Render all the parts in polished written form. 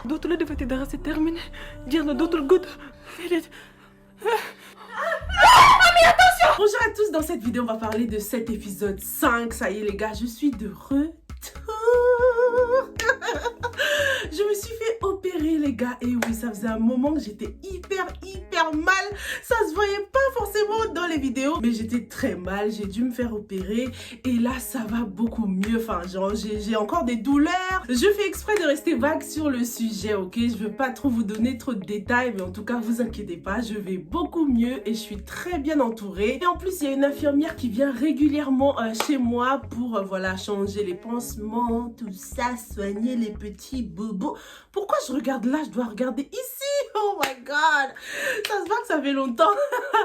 Dootul defati dara, c'est terminé. Jeex na, dootul gudd. Déedéet. Bonjour à tous, dans cette vidéo on va parler de cet épisode 5. Ça y est les gars, je suis de retour. Je me suis fait opérer les gars. Et oui, ça faisait un moment que j'étais hyper mal. Ça se voyait pas forcément dans les vidéos, mais j'étais très mal. J'ai dû me faire opérer. Et là, ça va beaucoup mieux. Enfin, genre, j'ai encore des douleurs. Je fais exprès de rester vague sur le sujet, ok? Je veux pas trop vous donner trop de détails, mais en tout cas, vous inquiétez pas. Je vais beaucoup mieux et je suis très bien entourée. Et en plus, il y a une infirmière qui vient régulièrement chez moi pour, voilà, changer les pansements, tout ça, soigner les petits bobos. Pourquoi je regarde là? Je dois regarder ici. Oh my god. Ça se voit que ça fait longtemps.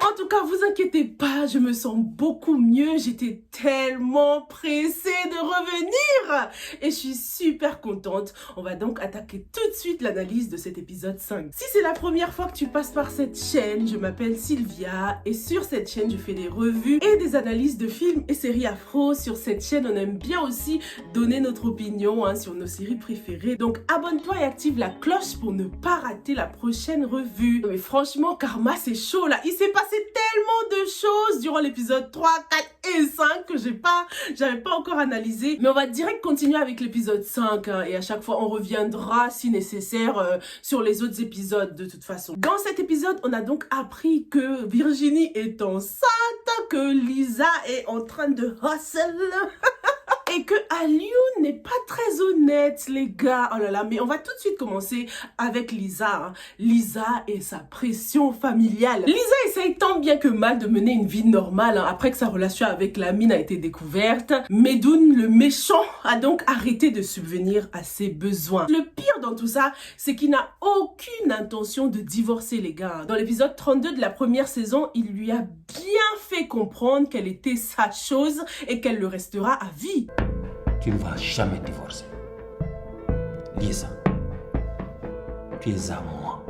En tout cas, vous inquiétez pas, je me sens beaucoup mieux. J'étais tellement pressée de revenir. Et je suis super contente. On va donc attaquer tout de suite l'analyse de cet épisode 5. Si c'est la première fois que tu passes par cette chaîne, je m'appelle Sylvia. Et sur cette chaîne, je fais des revues et des analyses de films et séries afro. Sur cette chaîne, on aime bien aussi donner notre opinion sur nos séries préférées. Donc abonne-toi et active la cloche pour ne pas rater la prochaine revue. Mais franchement, Karma, c'est chaud là. Il s'est passé tellement de choses durant l'épisode 3, 4 et 5 que j'avais pas encore analysé. Mais on va direct continuer avec l'épisode 5 et à chaque fois on reviendra si nécessaire sur les autres épisodes de toute façon. Dans cet épisode, on a donc appris que Virginie est enceinte, que Lisa est en train de hustle. Et que Aliou n'est pas très honnête, les gars. Oh là là, mais on va tout de suite commencer avec Lisa. Lisa et sa pression familiale. Lisa essaye tant bien que mal de mener une vie normale après que sa relation avec Lamine a été découverte. Medoun, le méchant, a donc arrêté de subvenir à ses besoins. Le pire dans tout ça, c'est qu'il n'a aucune intention de divorcer, les gars. Dans l'épisode 32 de la première saison, il lui a bien fait comprendre qu'elle était sa chose et qu'elle le restera à vie. Tu ne vas jamais divorcer. Lisa, tu es à moi.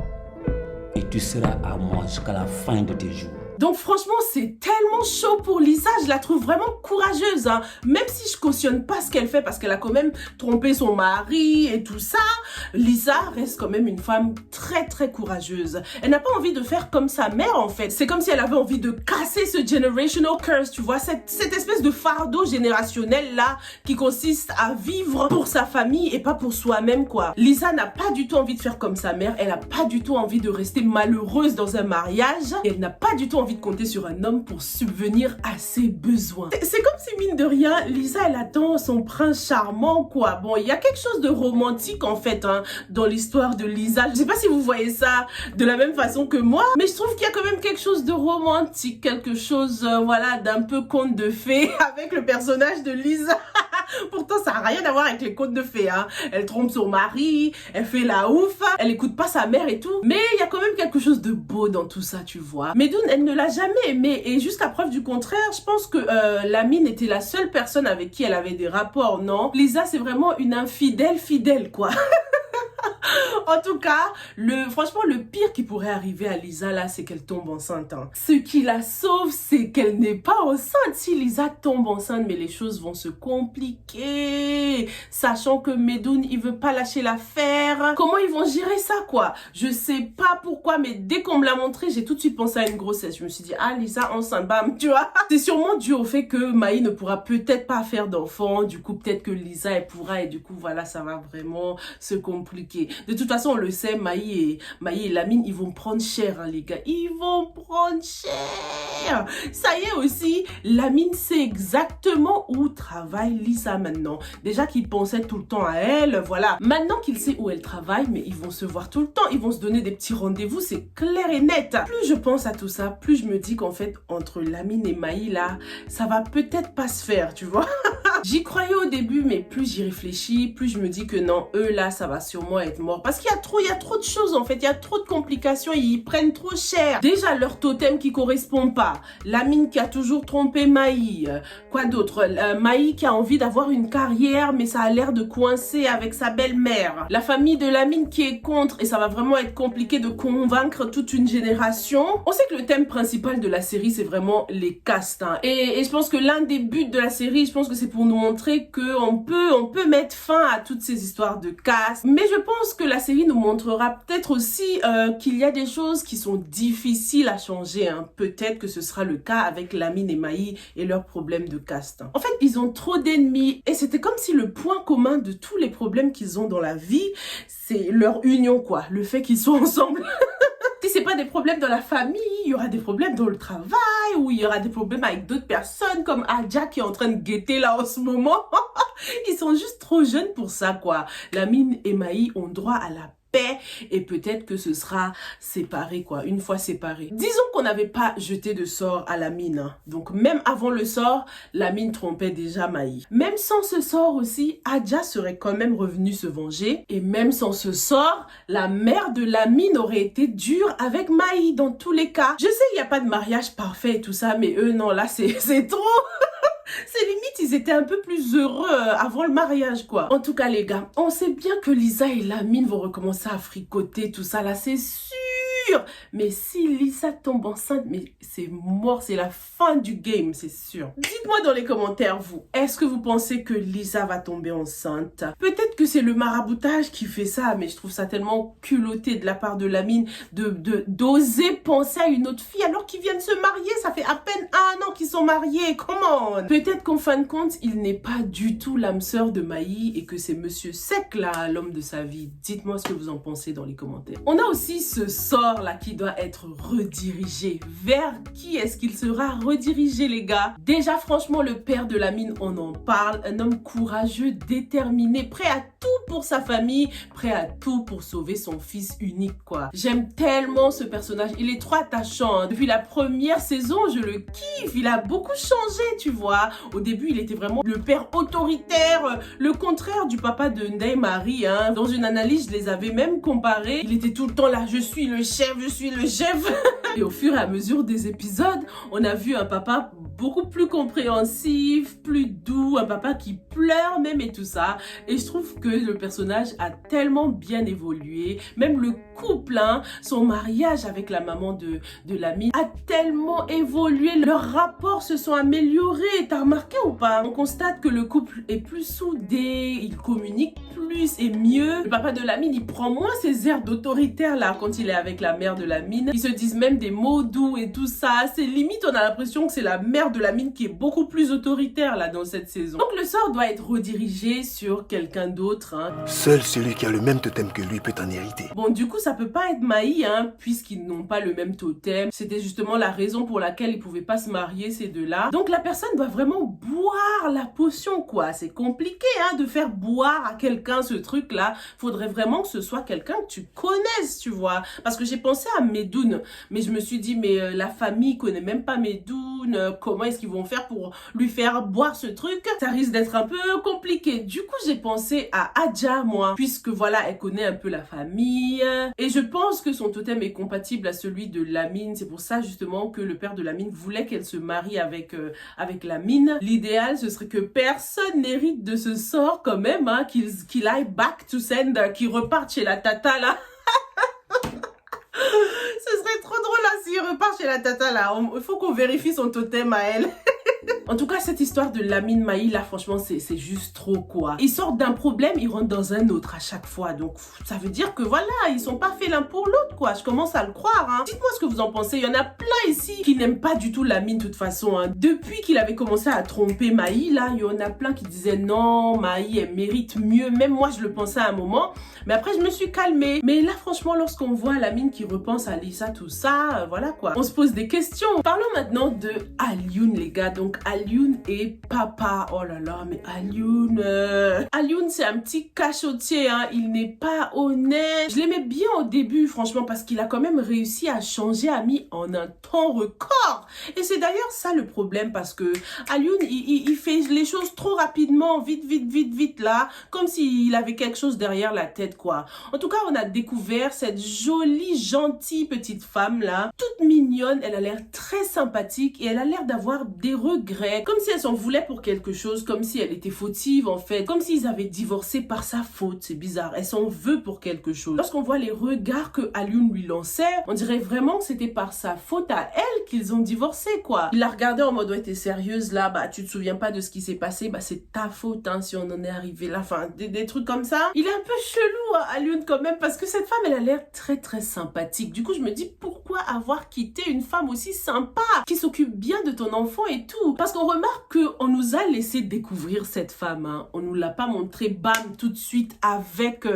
Et tu seras à moi jusqu'à la fin de tes jours. Donc franchement, c'est tellement chaud pour Lisa. Je la trouve vraiment courageuse. Même si je cautionne pas ce qu'elle fait parce qu'elle a quand même trompé son mari et tout ça, Lisa reste quand même une femme très courageuse. Elle n'a pas envie de faire comme sa mère en fait. C'est comme si elle avait envie de casser ce generational curse, tu vois, cette espèce de fardeau générationnel là qui consiste à vivre pour sa famille et pas pour soi-même quoi. Lisa n'a pas du tout envie de faire comme sa mère. Elle n'a pas du tout envie de rester malheureuse dans un mariage. Et elle n'a pas du tout envie de compter sur un homme pour subvenir à ses besoins. C'est comme si mine de rien, Lisa elle attend son prince charmant quoi. Bon, il y a quelque chose de romantique en fait dans l'histoire de Lisa. Je sais pas si vous voyez ça de la même façon que moi, mais je trouve qu'il y a quand même quelque chose de romantique, quelque chose voilà d'un peu conte de fées avec le personnage de Lisa. Pourtant ça n'a rien à voir avec les contes de fées Elle trompe son mari, elle fait la ouf, elle écoute pas sa mère et tout, mais il y a quand même quelque chose de beau dans tout ça, tu vois. Medoun, elle ne l'a jamais aimé et jusqu'à preuve du contraire, je pense que Lamine était la seule personne avec qui elle avait des rapports, non? Lisa c'est vraiment une infidèle fidèle quoi. En tout cas, franchement, le pire qui pourrait arriver à Lisa, là, c'est qu'elle tombe enceinte. Ce qui la sauve, c'est qu'elle n'est pas enceinte. Si Lisa tombe enceinte, mais les choses vont se compliquer. Sachant que Medoun, il veut pas lâcher l'affaire. Comment ils vont gérer ça, quoi? Je sais pas pourquoi, mais dès qu'on me l'a montré, j'ai tout de suite pensé à une grossesse. Je me suis dit, ah, Lisa enceinte, bam, tu vois. C'est sûrement dû au fait que Maï ne pourra peut-être pas faire d'enfant. Du coup, peut-être que Lisa, elle pourra. Et du coup, voilà, ça va vraiment se compliquer. De toute façon, on le sait, Maï et Lamine, ils vont prendre cher, les gars. Ils vont prendre cher. Ça y est aussi, Lamine sait exactement où travaille Lisa maintenant. Déjà qu'il pensait tout le temps à elle, voilà. Maintenant qu'il sait où elle travaille, mais ils vont se voir tout le temps. Ils vont se donner des petits rendez-vous, c'est clair et net. Plus je pense à tout ça, plus je me dis qu'en fait, entre Lamine et Maï, là, ça va peut-être pas se faire, tu vois. J'y croyais au début, mais plus j'y réfléchis, plus je me dis que non, eux là, ça va sûrement être mort. Parce qu'il y a trop de choses en fait, il y a trop de complications, ils prennent trop cher. Déjà, leur totem qui correspond pas. Lamine qui a toujours trompé Maï. Quoi d'autre? Maï qui a envie d'avoir une carrière, mais ça a l'air de coincer avec sa belle-mère. La famille de Lamine qui est contre, et ça va vraiment être compliqué de convaincre toute une génération. On sait que le thème principal de la série, c'est vraiment les castes. Et je pense que l'un des buts de la série, je pense que c'est pour nous montrer qu'on peut mettre fin à toutes ces histoires de caste. Mais je pense que la série nous montrera peut-être aussi qu'il y a des choses qui sont difficiles à changer. Hein. Peut-être que ce sera le cas avec Lamine et Maï et leurs problèmes de caste. En fait, ils ont trop d'ennemis et c'était comme si le point commun de tous les problèmes qu'ils ont dans la vie, c'est leur union, quoi. Le fait qu'ils soient ensemble. Si c'est pas des problèmes dans la famille, il y aura des problèmes dans le travail ou il y aura des problèmes avec d'autres personnes comme Adja qui est en train de guetter là en ce moment. Ils sont juste trop jeunes pour ça, quoi. Lamine et Maï ont droit à la paix et peut-être que ce sera séparé, quoi, une fois séparé. Disons qu'on n'avait pas jeté de sort à Lamine, hein. Donc même avant le sort, Lamine trompait déjà Maï. Même sans ce sort aussi, Adja serait quand même revenue se venger et même sans ce sort, la mère de Lamine aurait été dure avec Maï dans tous les cas. Je sais, il n'y a pas de mariage parfait et tout ça, mais eux, non, là, c'est trop. C'est limite, ils étaient un peu plus heureux avant le mariage, quoi. En tout cas, les gars, on sait bien que Lisa et Lamine vont recommencer à fricoter, tout ça, là, c'est sûr. Mais si Lisa tombe enceinte, mais c'est mort, c'est la fin du game, c'est sûr. Dites-moi dans les commentaires, vous, est-ce que vous pensez que Lisa va tomber enceinte? Peut-être que c'est le maraboutage qui fait ça, mais je trouve ça tellement culotté de la part de Lamine d'oser penser à une autre fille alors qu'ils viennent se marier. Ça fait à peine 1 an qu'ils sont mariés, come on. Peut-être qu'en fin de compte, il n'est pas du tout l'âme sœur de Maï et que c'est Monsieur Sec là, l'homme de sa vie. Dites-moi ce que vous en pensez dans les commentaires. On a aussi ce sort là qui doit être redirigé. Vers qui est-ce qu'il sera redirigé, les gars? Déjà, franchement, le père de Lamine, on en parle. Un homme courageux, déterminé, prêt à tout pour sa famille, prêt à tout pour sauver son fils unique, quoi. J'aime tellement ce personnage. Il est trop attachant, hein. Depuis la première saison, je le kiffe. Il a beaucoup changé, tu vois. Au début, il était vraiment le père autoritaire, le contraire du papa de Ndeye Marie, hein. Dans une analyse, je les avais même comparés. Il était tout le temps là, je suis le chef, je suis le chef. Et au fur et à mesure des épisodes, on a vu un papa beaucoup plus compréhensif, plus doux, un papa qui pleure même et tout ça. Et je trouve que le personnage a tellement bien évolué. Même le couple, hein, son mariage avec la maman de Lamine a tellement évolué. Leurs rapports se sont améliorés. T'as remarqué ou pas? On constate que le couple est plus soudé, il communique plus et mieux. Le papa de Lamine, il prend moins ses airs d'autoritaire là quand il est avec la mère de Lamine. Ils se disent même des mots doux et tout ça. C'est limite, on a l'impression que c'est la mère de Lamine qui est beaucoup plus autoritaire là dans cette saison. Donc le sort doit être redirigé sur quelqu'un d'autre, hein. Seul celui qui a le même totem que lui peut en hériter. Bon, du coup, ça peut pas être Maï, hein, puisqu'ils n'ont pas le même totem. C'était justement la raison pour laquelle ils pouvaient pas se marier, ces deux-là. Donc la personne doit vraiment boire la potion, quoi. C'est compliqué, hein, de faire boire à quelqu'un ce truc-là. Faudrait vraiment que ce soit quelqu'un que tu connaisses, tu vois. Parce que j'ai pensé à Medoun, mais je me suis dit, mais la famille connaît même pas Medoun. Comment est-ce qu'ils vont faire pour lui faire boire ce truc? Ça risque d'être un peu compliqué. Du coup, j'ai pensé à Adja, moi, puisque voilà, elle connaît un peu la famille. Et je pense que son totem est compatible à celui de Lamine. C'est pour ça, justement, que le père de Lamine voulait qu'elle se marie avec Lamine. L'idéal, ce serait que personne n'hérite de ce sort quand même, hein, qu'il aille back to sender, qu'il reparte chez la tata, là. Ce serait trop drôle là s'il repart chez la tata là. Il faut qu'on vérifie son totem à elle. En tout cas, cette histoire de Lamine Maï là, franchement, c'est juste trop, quoi. Ils sortent d'un problème, ils rentrent dans un autre à chaque fois. Donc, ça veut dire que voilà, ils sont pas faits l'un pour l'autre, quoi. Je commence à le croire, hein. Dites-moi ce que vous en pensez. Il y en a plein ici qui n'aiment pas du tout Lamine, de toute façon, hein. Depuis qu'il avait commencé à tromper Maï, là, il y en a plein qui disaient non, Maï, elle mérite mieux. Même moi, je le pensais à un moment. Mais après, je me suis calmée. Mais là, franchement, lorsqu'on voit Lamine qui repense à Lisa, tout ça, voilà, quoi. On se pose des questions. Parlons maintenant de Alioune, les gars. Donc, Alioune et papa. Oh là là, mais Alioune... Alioune, c'est un petit cachotier, hein. Il n'est pas honnête. Je l'aimais bien au début, franchement, parce qu'il a quand même réussi à changer Ami en un temps record. Et c'est d'ailleurs ça le problème, parce que Alioune, il fait les choses trop rapidement, vite, là, comme s'il avait quelque chose derrière la tête, quoi. En tout cas, on a découvert cette jolie, gentille petite femme, là, toute mignonne. Elle a l'air très sympathique et elle a l'air d'avoir des regrets dirait, comme si elle s'en voulait pour quelque chose, comme si elle était fautive en fait, comme s'ils avaient divorcé par sa faute. C'est bizarre, elle s'en veut pour quelque chose. Lorsqu'on voit les regards que Alioune lui lançait, on dirait vraiment que c'était par sa faute à elle qu'ils ont divorcé quoi. Il la regardait en mode ouais t'es sérieuse là, bah tu te souviens pas de ce qui s'est passé, bah c'est ta faute hein, si on en est arrivé là, enfin des trucs comme ça. Il est un peu chelou hein, Alioune quand même, parce que cette femme elle a l'air très sympathique. Du coup je me dis pourquoi avoir quitté une femme aussi sympa, qui s'occupe bien de ton enfant et tout, parce qu'on remarque qu'on nous a laissé découvrir cette femme hein. On nous l'a pas montré bam tout de suite avec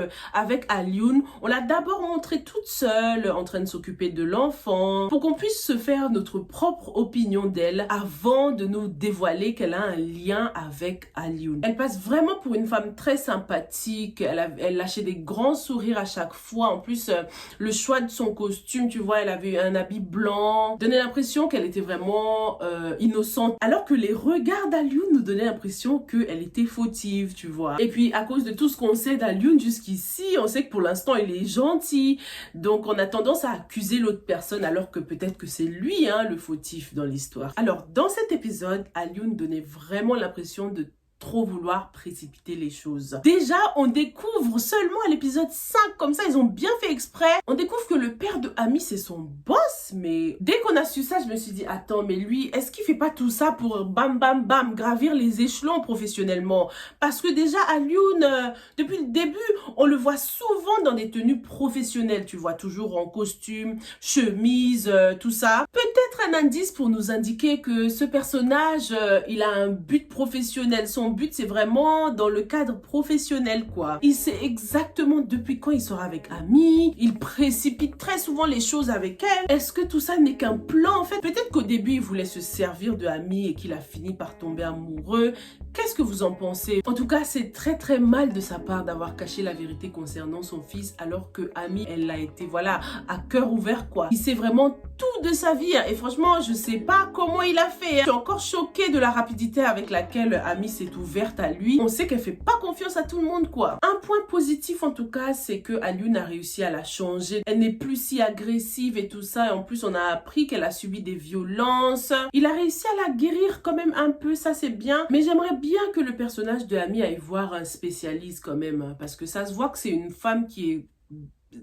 Alioune. On l'a d'abord montré toute seule en train de s'occuper de l'enfant pour qu'on puisse se faire notre propre opinion d'elle avant de nous dévoiler qu'elle a un lien avec Alioune. Elle passe vraiment pour une femme très sympathique, elle lâchait des grands sourires à chaque fois. En plus le choix de son costume, tu vois, elle avait un habit blanc, donnait l'impression qu'elle était vraiment innocente, alors que les regards d'Alioune nous donnaient l'impression qu'elle était fautive, tu vois. Et puis à cause de tout ce qu'on sait d'Alioune jusqu'ici, on sait que pour l'instant il est gentil, donc on a tendance à accuser l'autre personne alors que peut-être que c'est lui hein, le fautif dans l'histoire. Alors dans cet épisode, Alioune donnait vraiment l'impression de trop vouloir précipiter les choses. Déjà, on découvre seulement à l'épisode 5, comme ça ils ont bien fait exprès, on découvre que le père de Ami c'est son boss, mais dès qu'on a su ça, je me suis dit, attends, mais lui, est-ce qu'il fait pas tout ça pour bam bam bam, gravir les échelons professionnellement? Parce que déjà, Alioune, depuis le début, on le voit souvent dans des tenues professionnelles, tu vois, toujours en costume, chemise, tout ça. Peut-être un indice pour nous indiquer que ce personnage, il a un but professionnel, son but c'est vraiment dans le cadre professionnel quoi. Il sait exactement depuis quand il sort avec Ami, il précipite très souvent les choses avec elle. Est-ce que tout ça n'est qu'un plan en fait? Peut-être qu'au début il voulait se servir de Ami et qu'il a fini par tomber amoureux. Qu'est-ce que vous en pensez? En tout cas c'est très mal de sa part d'avoir caché la vérité concernant son fils alors que Ami elle l'a été voilà à cœur ouvert quoi. Il sait vraiment tout de sa vie et franchement je sais pas comment il a fait. Je suis encore choquée de la rapidité avec laquelle Ami s'est ouverte à lui. On sait qu'elle fait pas confiance à tout le monde quoi. Un point positif en tout cas c'est que Alioune a réussi à la changer. Elle n'est plus si agressive et tout ça et en plus on a appris qu'elle a subi des violences. Il a réussi à la guérir quand même un peu, ça c'est bien, mais j'aimerais bien que le personnage de Ami aille voir un spécialiste quand même parce que ça se voit que c'est une femme qui est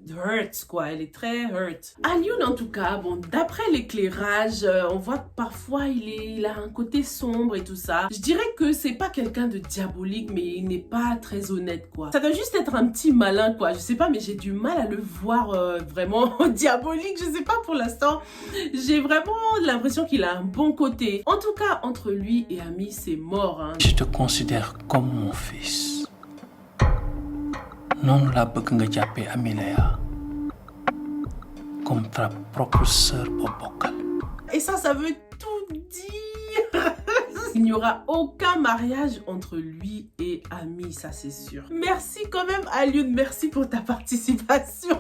hurt quoi, elle est très hurt. Alioune en tout cas, bon d'après l'éclairage, on voit que parfois il a un côté sombre et tout ça. Je dirais que c'est pas quelqu'un de diabolique mais il n'est pas très honnête quoi. Ça doit juste être un petit malin quoi, je sais pas mais j'ai du mal à le voir vraiment diabolique, je sais pas pour l'instant. J'ai vraiment l'impression qu'il a un bon côté. En tout cas entre lui et Ami c'est mort hein. Je te considère comme mon fils. Non la bëgg nga jàppee Amilaya comme ta propre sœur au bokkal. Et ça veut tout dire. Il n'y aura aucun mariage entre lui et Ami, ça c'est sûr. Merci quand même Alioune, merci pour ta participation.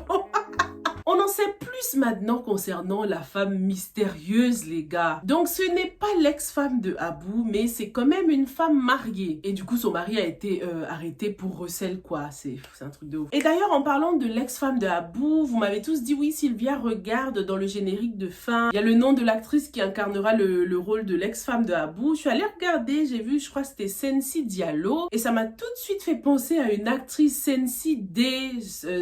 On en sait plus maintenant concernant la femme mystérieuse, les gars. Donc, ce n'est pas l'ex-femme de Abou, mais c'est quand même une femme mariée. Et du coup, son mari a été arrêté pour recel, quoi. C'est un truc de ouf. Et d'ailleurs, en parlant de l'ex-femme de Abou, vous m'avez tous dit, oui, Sylvia, regarde dans le générique de fin. Il y a le nom de l'actrice qui incarnera le rôle de l'ex-femme de Abou. Je suis allée regarder, j'ai vu, je crois que c'était Sensi Diallo. Et ça m'a tout de suite fait penser à une actrice Sensi D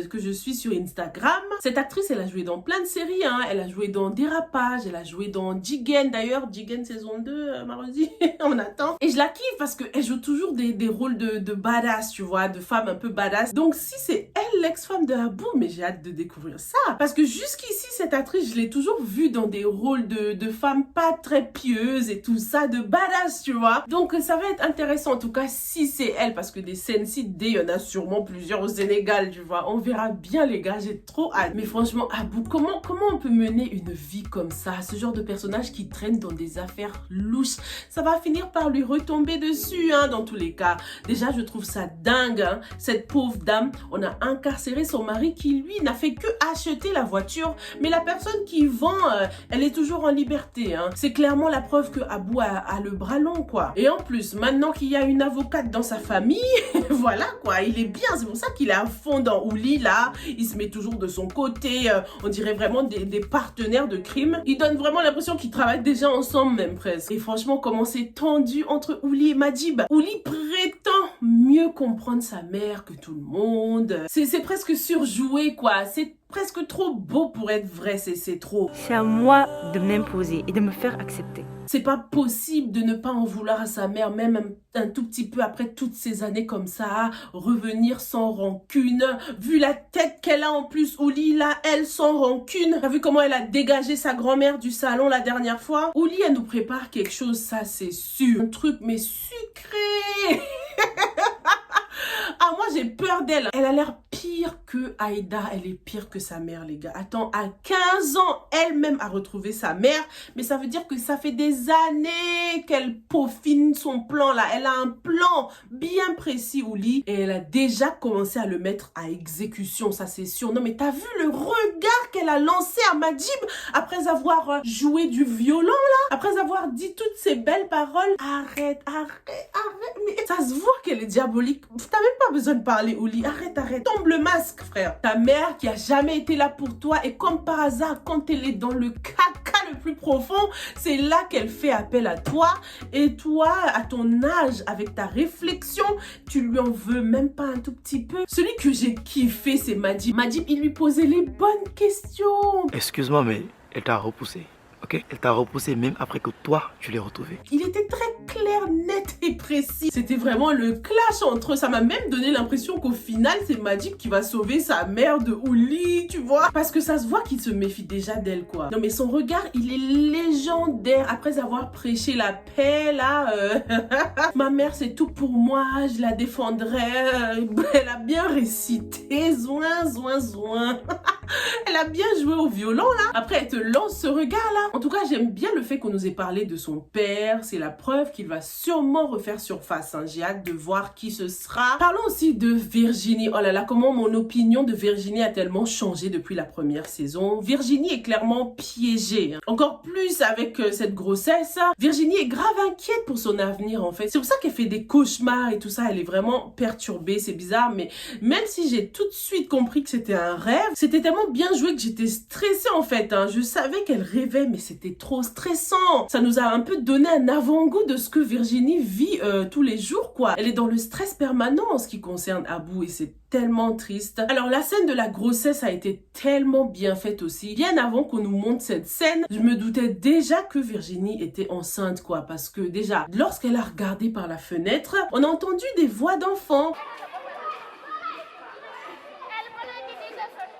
que je suis sur Instagram. Cette actrice, elle a joué dans plein de séries, hein. Elle a joué dans Dérapage, elle a joué dans Jigen, d'ailleurs, Jigen saison 2, Marodi, on attend. Et je la kiffe parce qu'elle joue toujours des rôles de badass, tu vois, de femmes un peu badass. Donc si c'est elle, l'ex-femme de Abou, mais j'ai hâte de découvrir ça. Parce que jusqu'ici, cette actrice, je l'ai toujours vue dans des rôles de femmes pas très pieuses et tout ça, de badass, tu vois. Donc ça va être intéressant, en tout cas, si c'est elle, parce que des Sensi D, il y en a sûrement plusieurs au Sénégal, tu vois. On verra bien, les gars, j'ai trop hâte. Mais franchement, Abou, comment on peut mener une vie comme ça? Ce genre de personnage qui traîne dans des affaires louches, ça va finir par lui retomber dessus, hein, dans tous les cas. Déjà, je trouve ça dingue, hein, cette pauvre dame. On a incarcéré son mari qui, lui, n'a fait que acheter la voiture, mais la personne qui vend, elle est toujours en liberté, hein. C'est clairement la preuve que Abou a le bras long, quoi. Et en plus, maintenant qu'il y a une avocate dans sa famille, voilà, quoi, il est bien. C'est pour ça qu'il est à fond dans Ouli, là. Il se met toujours de son côté. On dirait dirait vraiment des partenaires de crime. Ils donnent vraiment l'impression qu'ils travaillent déjà ensemble même presque. Et franchement, comment c'est tendu entre Ouli et Madjib. Ouli prétend mieux comprendre sa mère que tout le monde. C'est presque surjoué quoi. C'est presque trop beau pour être vrai, c'est trop. C'est à moi de m'imposer et de me faire accepter. C'est pas possible de ne pas en vouloir à sa mère, même un tout petit peu après toutes ces années comme ça, revenir sans rancune. Vu la tête qu'elle a en plus, Ouli, là, elle sans rancune. T'as vu comment elle a dégagé sa grand-mère du salon la dernière fois? Ouli, elle nous prépare quelque chose, ça c'est sûr. Un truc, mais sucré. Ah, moi j'ai peur d'elle. Elle a l'air pire que Aïda. Elle est pire que sa mère, les gars. Attends, à 15 ans, elle-même a retrouvé sa mère. Mais ça veut dire que ça fait des années qu'elle peaufine son plan là. Elle a un plan bien précis, Ouli. Et elle a déjà commencé à le mettre à exécution, ça c'est sûr. Non mais t'as vu le regard qu'elle a lancé à Madjib après avoir joué du violon là? Après avoir dit toutes ces belles paroles? Arrête. Mais ça se voit qu'elle est diabolique. T'as même pas besoin de parler, Ouli. Arrête. Tombe le masque, frère. Ta mère qui a jamais été là pour toi et comme par hasard, quand elle est dans le caca le plus profond, c'est là qu'elle fait appel à toi. Et toi, à ton âge, avec ta réflexion, tu lui en veux même pas un tout petit peu. Celui que j'ai kiffé, c'est Madjib. Madjib, il lui posait les bonnes questions. Excuse-moi, mais elle t'a repoussé. Ok, elle t'a repoussé même après que toi, tu l'aies retrouvé. Il était très clair, net et précis. C'était vraiment le clash entre eux. Ça m'a même donné l'impression qu'au final, c'est Madjib qui va sauver sa mère de Ouli, tu vois. Parce que ça se voit qu'il se méfie déjà d'elle, quoi. Non, mais son regard, il est légendaire. Après avoir prêché la paix, là, ma mère, c'est tout pour moi, je la défendrai. Elle a bien récité, zoin. Elle a bien joué au violon, là. Après, elle te lance ce regard, là. En tout cas, j'aime bien le fait qu'on nous ait parlé de son père. C'est la preuve qu'il va sûrement refaire surface. Hein. J'ai hâte de voir qui ce sera. Parlons aussi de Virginie. Oh là là, comment mon opinion de Virginie a tellement changé depuis la première saison. Virginie est clairement piégée. Hein. Encore plus avec cette grossesse. Virginie est grave inquiète pour son avenir, en fait. C'est pour ça qu'elle fait des cauchemars et tout ça. Elle est vraiment perturbée. C'est bizarre, mais même si j'ai tout de suite compris que c'était un rêve, c'était tellement bien joué que j'étais stressée, en fait. Hein. Je savais qu'elle rêvait, mais c'était trop stressant. Ça nous a un peu donné un avant-goût de ce que Virginie vit tous les jours, quoi. Elle est dans le stress permanent en ce qui concerne Abou et c'est tellement triste. Alors la scène de la grossesse a été tellement bien faite aussi. Bien avant qu'on nous montre cette scène, je me doutais déjà que Virginie était enceinte, quoi. Parce que déjà, lorsqu'elle a regardé par la fenêtre, on a entendu des voix d'enfants.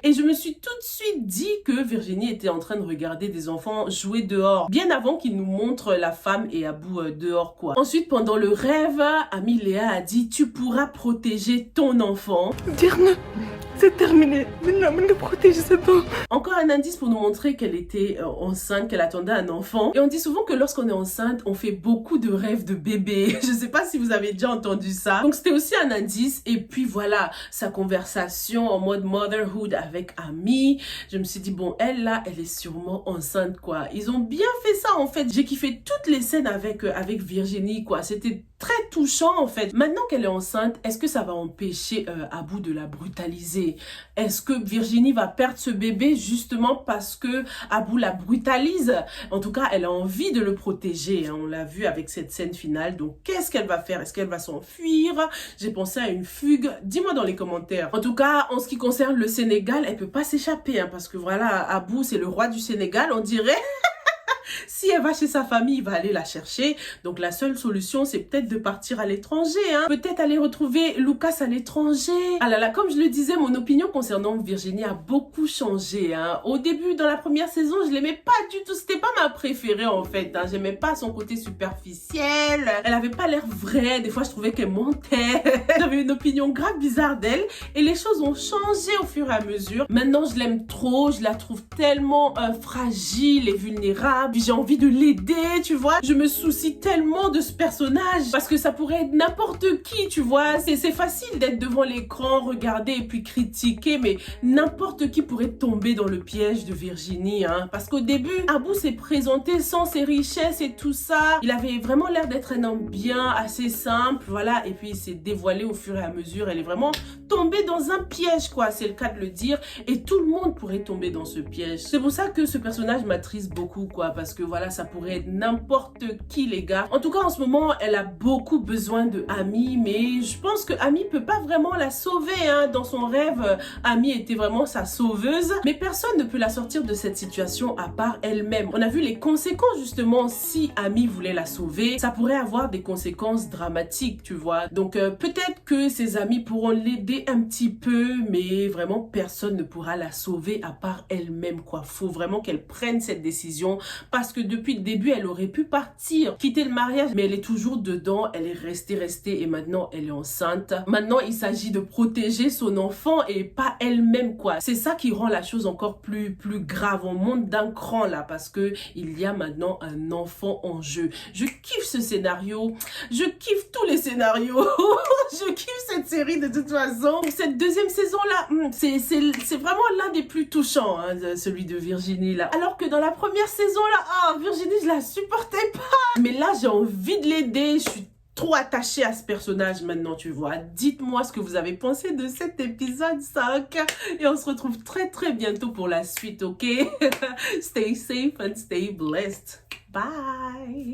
Et je me suis tout de suite dit que Virginie était en train de regarder des enfants jouer dehors. Bien avant qu'ils nous montrent la femme et Abou dehors, quoi. Ensuite, pendant le rêve, Ami Léa a dit « Tu pourras protéger ton enfant. » Dirne, c'est terminé. Maintenant, me protéger, c'est bon. Encore un indice pour nous montrer qu'elle était enceinte, qu'elle attendait un enfant. Et on dit souvent que lorsqu'on est enceinte, on fait beaucoup de rêves de bébé. Je sais pas si vous avez déjà entendu ça. Donc c'était aussi un indice. Et puis voilà, sa conversation en mode motherhood avec Ami. Je me suis dit, bon, elle là, elle est sûrement enceinte, quoi. Ils ont bien fait ça, en fait. J'ai kiffé toutes les scènes avec Virginie, quoi. C'était très touchant, en fait. Maintenant qu'elle est enceinte, est-ce que ça va empêcher Abou de la brutaliser? Est-ce que Virginie va perdre ce bébé justement parce que Abou la brutalise? En tout cas, elle a envie de le protéger. Hein. On l'a vu avec cette scène finale. Donc, qu'est-ce qu'elle va faire? Est-ce qu'elle va s'enfuir? J'ai pensé à une fugue. Dis-moi dans les commentaires. En tout cas, en ce qui concerne le Sénégal, elle peut pas s'échapper. Hein, parce que voilà, Abou, c'est le roi du Sénégal, on dirait. Si elle va chez sa famille, il va aller la chercher. Donc la seule solution, c'est peut-être de partir à l'étranger. Hein. Peut-être aller retrouver Lucas à l'étranger. Ah là là, comme je le disais, mon opinion concernant Virginie a beaucoup changé. Hein. Au début, dans la première saison, je l'aimais pas du tout. C'était pas ma préférée, en fait. Hein. J'aimais pas son côté superficiel. Elle avait pas l'air vraie. Des fois, je trouvais qu'elle mentait. J'avais une opinion grave bizarre d'elle. Et les choses ont changé au fur et à mesure. Maintenant, je l'aime trop. Je la trouve tellement fragile et vulnérable. J'ai envie de l'aider, tu vois. Je me soucie tellement de ce personnage parce que ça pourrait être n'importe qui, tu vois. C'est facile d'être devant l'écran, regarder et puis critiquer, mais n'importe qui pourrait tomber dans le piège de Virginie, hein. Parce qu'au début, Abou s'est présenté sans ses richesses et tout ça. Il avait vraiment l'air d'être un homme bien, assez simple, voilà. Et puis il s'est dévoilé au fur et à mesure. Elle est vraiment tomber dans un piège, quoi, c'est le cas de le dire, et tout le monde pourrait tomber dans ce piège. C'est pour ça que ce personnage m'attriste beaucoup, quoi, parce que voilà, ça pourrait être n'importe qui, les gars. En tout cas, en ce moment, elle a beaucoup besoin de Amy, mais je pense que Amy peut pas vraiment la sauver, hein. Dans son rêve, Amy était vraiment sa sauveuse, mais personne ne peut la sortir de cette situation à part elle-même. On a vu les conséquences, justement, si Amy voulait la sauver, ça pourrait avoir des conséquences dramatiques, tu vois. Donc, peut-être que ses amis pourront l'aider un petit peu, mais vraiment, personne ne pourra la sauver à part elle-même, quoi. Faut vraiment qu'elle prenne cette décision, parce que depuis le début, elle aurait pu partir, quitter le mariage, mais elle est toujours dedans, elle est restée, et maintenant, elle est enceinte. Maintenant, il s'agit de protéger son enfant et pas elle-même, quoi. C'est ça qui rend la chose encore plus grave. On monte d'un cran, là, parce que il y a maintenant un enfant en jeu. Je kiffe ce scénario, je kiffe tous les scénarios, je kiffe cette série de toute façon. Cette deuxième saison-là, c'est vraiment l'un des plus touchants, hein, celui de Virginie, là. Alors que dans la première saison, là, Virginie, je la supportais pas. Mais là, j'ai envie de l'aider, je suis trop attachée à ce personnage maintenant, tu vois. Dites-moi ce que vous avez pensé de cet épisode 5. Et on se retrouve très bientôt pour la suite, ok? Stay safe and stay blessed. Bye!